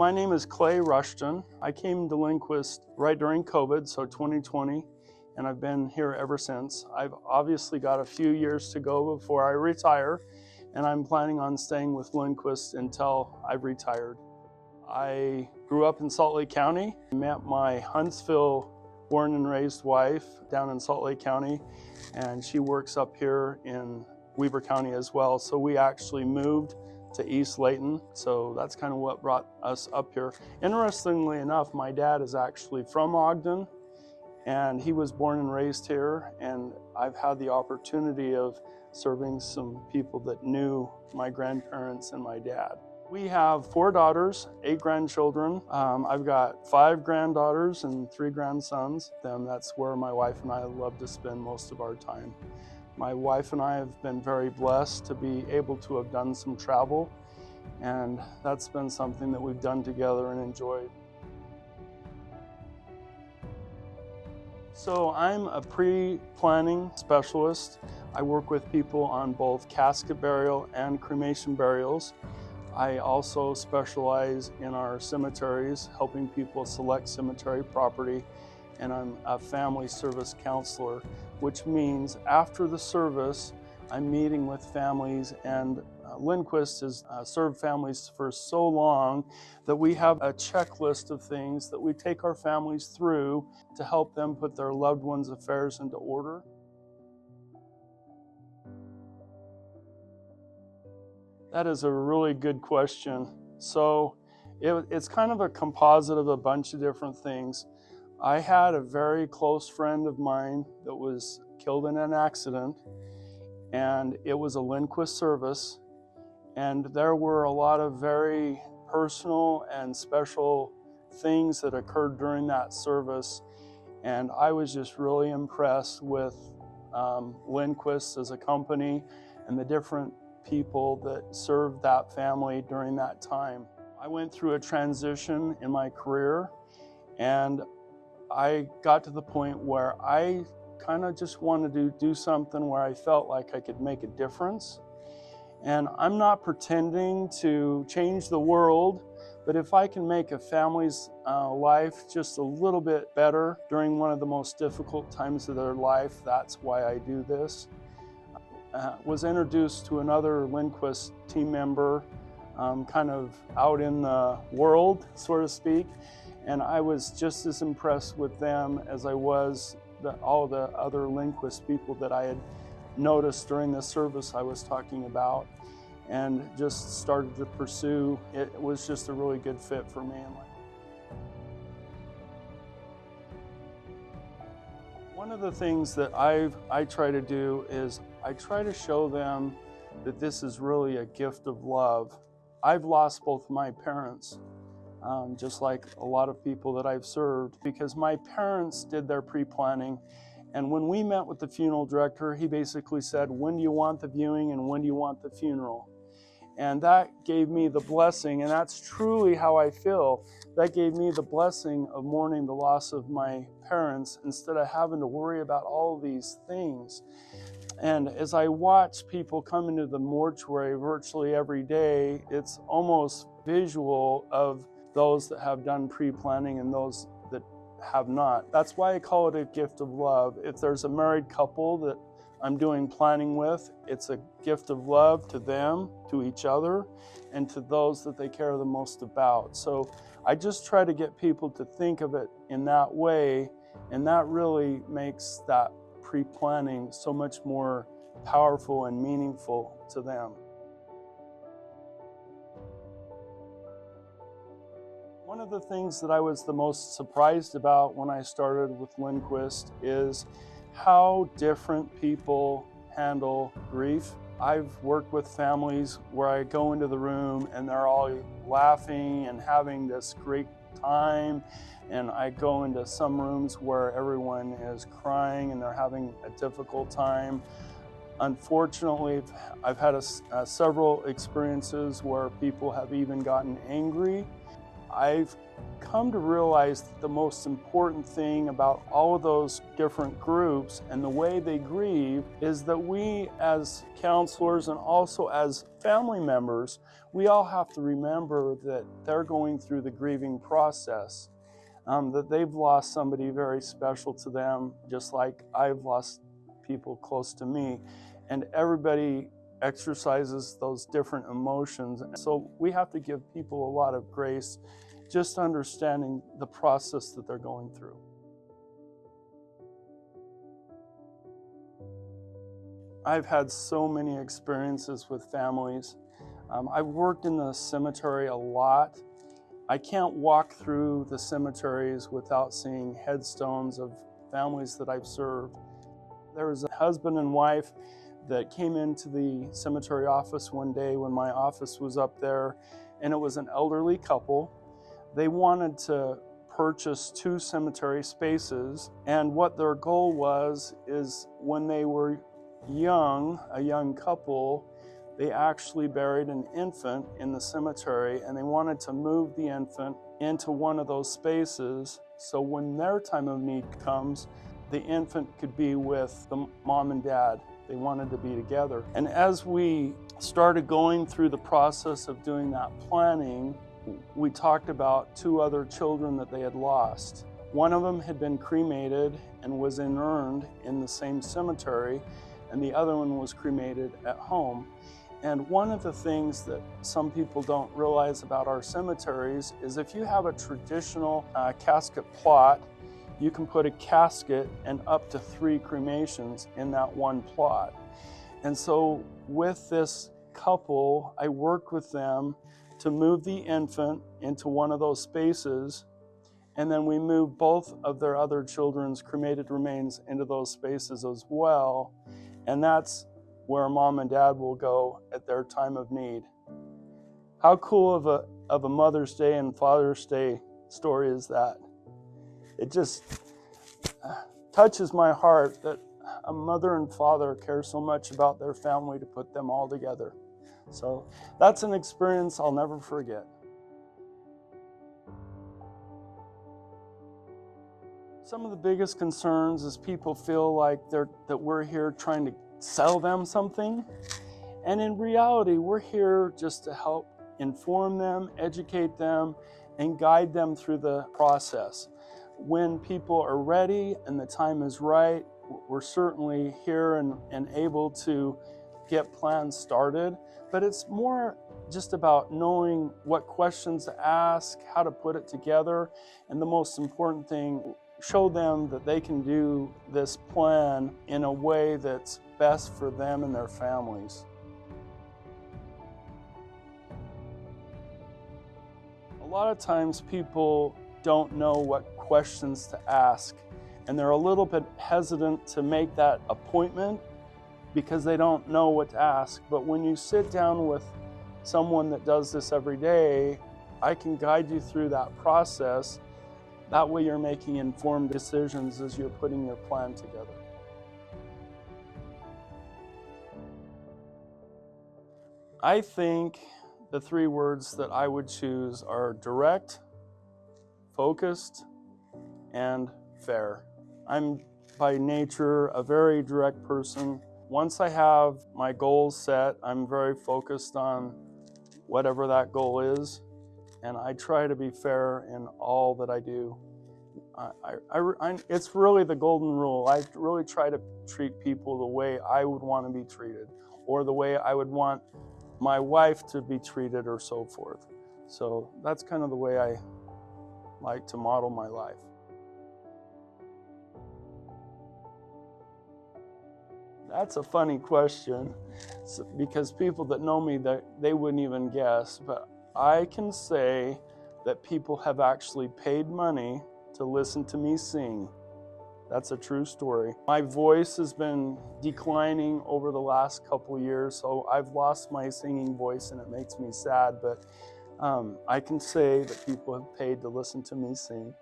My name is Clay Rushton. I came to Lindquist right during COVID, so 2020, and I've been here ever since. I've obviously got a few years to go before I retire, and I'm planning on staying with Lindquist until I've retired. I grew up in Salt Lake County, met my Huntsville born and raised wife down in Salt Lake County, and she works up here in Weber County as well. So we actually moved to East Layton, so that's kind of what brought us up here. Interestingly enough, my dad is actually from Ogden, and he was born and raised here, and I've had the opportunity of serving some people that knew my grandparents and my dad. We have 4 daughters, 8 grandchildren. I've got 5 granddaughters and 3 grandsons. That's where my wife and I love to spend most of our time. My wife and I have been very blessed to be able to have done some travel, and that's been something that we've done together and enjoyed. So I'm a pre-planning specialist. I work with people on both casket burial and cremation burials. I also specialize in our cemeteries, helping people select cemetery property, and I'm a family service counselor, which means after the service, I'm meeting with families, and Lindquist has served families for so long that we have a checklist of things that we take our families through to help them put their loved ones' affairs into order. That is a really good question. So it's kind of a composite of a bunch of different things. I had a very close friend of mine that was killed in an accident, and it was a Lindquist service, and there were a lot of very personal and special things that occurred during that service, and I was just really impressed with Lindquist as a company and the different people that served that family during that time. I went through a transition in my career, and I got to the point where I kind of just wanted to do something where I felt like I could make a difference. And I'm not pretending to change the world, but if I can make a family's life just a little bit better during one of the most difficult times of their life, that's why I do this. Was introduced to another Lindquist team member kind of out in the world, so to speak, and I was just as impressed with them as I was all the other Lindquist people that I had noticed during the service I was talking about, and just started to pursue. It was just a really good fit for me. One of the things that I try to do is I try to show them that this is really a gift of love. I've lost both my parents, just like a lot of people that I've served, because my parents did their pre-planning, and when we met with the funeral director, he basically said, when do you want the viewing and when do you want the funeral? And that gave me the blessing, and that's truly how I feel. That gave me the blessing of mourning the loss of my parents instead of having to worry about all these things. And as I watch people come into the mortuary virtually every day, it's almost visual of those that have done pre-planning and those that have not. That's why I call it a gift of love. If there's a married couple that I'm doing planning with, it's a gift of love to them, to each other, and to those that they care the most about. So I just try to get people to think of it in that way, and that really makes that pre-planning so much more powerful and meaningful to them. One of the things that I was the most surprised about when I started with Lindquist is how different people handle grief. I've worked with families where I go into the room and they're all laughing and having this great time, and I go into some rooms where everyone is crying and they're having a difficult time. Unfortunately, I've had several experiences where people have even gotten angry. I've come to realize that the most important thing about all of those different groups and the way they grieve is that we as counselors and also as family members, we all have to remember that they're going through the grieving process, that they've lost somebody very special to them, just like I've lost people close to me, and everybody exercises those different emotions. So we have to give people a lot of grace, just understanding the process that they're going through. I've had so many experiences with families. I've worked in the cemetery a lot. I can't walk through the cemeteries without seeing headstones of families that I've served. There was a husband and wife that came into the cemetery office one day when my office was up there, and it was an elderly couple. They wanted to purchase 2 cemetery spaces, and what their goal was is when they were young, a young couple, they actually buried an infant in the cemetery, and they wanted to move the infant into one of those spaces so when their time of need comes, the infant could be with the mom and dad. They wanted to be together. And as we started going through the process of doing that planning, we talked about 2 other children that they had lost. One of them had been cremated and was inurned in the same cemetery, and the other one was cremated at home. And one of the things that some people don't realize about our cemeteries is if you have a traditional casket plot, you can put a casket and up to 3 cremations in that one plot. And so with this couple, I worked with them to move the infant into one of those spaces, and then we moved both of their other children's cremated remains into those spaces as well. And that's where mom and dad will go at their time of need. How cool of a Mother's Day and Father's Day story is that? It just touches my heart that a mother and father care so much about their family to put them all together. So that's an experience I'll never forget. Some of the biggest concerns is people feel like that we're here trying to sell them something. And in reality, we're here just to help inform them, educate them, and guide them through the process. When people are ready and the time is right, we're certainly here and able to get plans started. But it's more just about knowing what questions to ask, how to put it together, and the most important thing, show them that they can do this plan in a way that's best for them and their families. A lot of times people don't know what questions to ask, and they're a little bit hesitant to make that appointment because they don't know what to ask. But when you sit down with someone that does this every day, I can guide you through that process. That way you're making informed decisions as you're putting your plan together. I think the 3 words that I would choose are direct, focused, and fair. I'm by nature a very direct person. Once I have my goals set, I'm very focused on whatever that goal is, and I try to be fair in all that I do. It's really the golden rule. I really try to treat people the way I would want to be treated, or the way I would want my wife to be treated, or so forth. So that's kind of the way I like to model my life. That's a funny question, because people that know me, they wouldn't even guess, but I can say that people have actually paid money to listen to me sing. That's a true story. My voice has been declining over the last couple years, so I've lost my singing voice, and it makes me sad, but I can say that people have paid to listen to me sing.